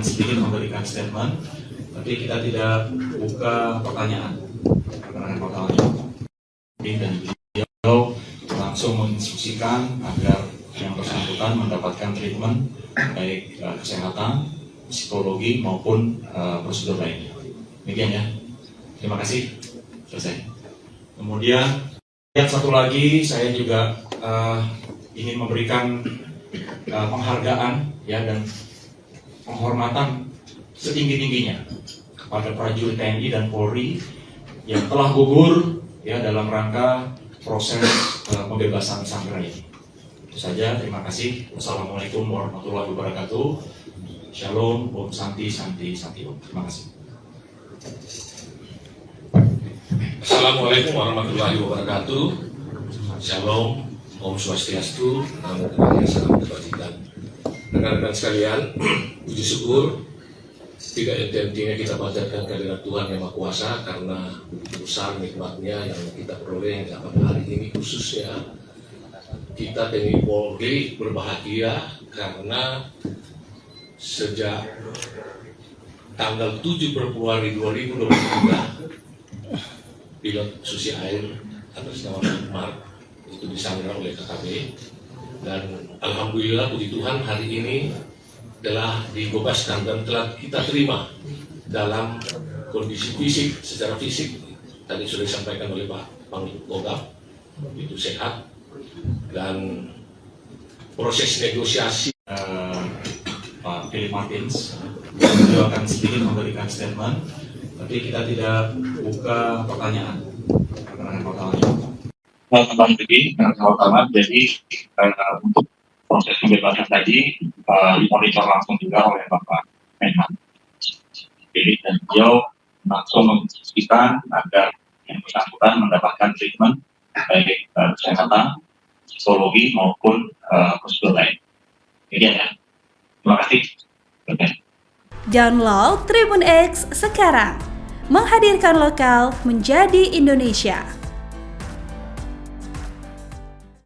akan sedikit memberikan statement, tapi kita tidak buka pertanyaan karena pertanyaan dan beliau langsung menginstruksikan agar yang bersangkutan mendapatkan treatment baik kesehatan, psikologi maupun prosedur lainnya. Demikian ya. Terima kasih. Selesai. Kemudian yang satu lagi saya juga ingin memberikan penghargaan ya dan penghormatan setinggi-tingginya kepada prajurit TNI dan Polri yang telah gugur ya dalam rangka proses pembebasan Sandra ini. Itu saja, terima kasih. Wassalamualaikum warahmatullahi wabarakatuh. Shalom, Om Santi, Santi, Santi Om. Terima kasih. Assalamualaikum warahmatullahi wabarakatuh. Shalom, Om Swastiastu, Namo Buddhaya, Salam Kebajikan. Rekan-rekan sekalian, puji syukur tidak henti-hentinya kita panjatkan kehadirat Tuhan Yang Maha Kuasa karena begitu besar nikmatnya yang kita peroleh pada hari ini, khususnya kita TNI Polri berbahagia karena sejak tanggal 7 Februari 2023 pilot Susi Air atas nama Mark itu disandra oleh KKB, dan alhamdulillah puji Tuhan hari ini telah dibebaskan dan telah kita terima dalam kondisi fisik, secara fisik tadi sudah disampaikan oleh Pak Panglima Kodam itu sehat, dan proses negosiasi Pak Philip Martins beliau akan sedikit memberikan statement, tapi kita tidak buka pertanyaan karena pertanyaan. Kembali lagi dengan pertama, jadi untuk proses pembebasan tadi dimonitor langsung juga oleh Bapak Menhan. Jadi dan beliau langsung menginstruksikan agar yang bersangkutan mendapatkan treatment baik kesehatan, psikologi maupun prosedur lain. Demikian ya. Terima kasih. Download Tribun X sekarang, menghadirkan lokal menjadi Indonesia.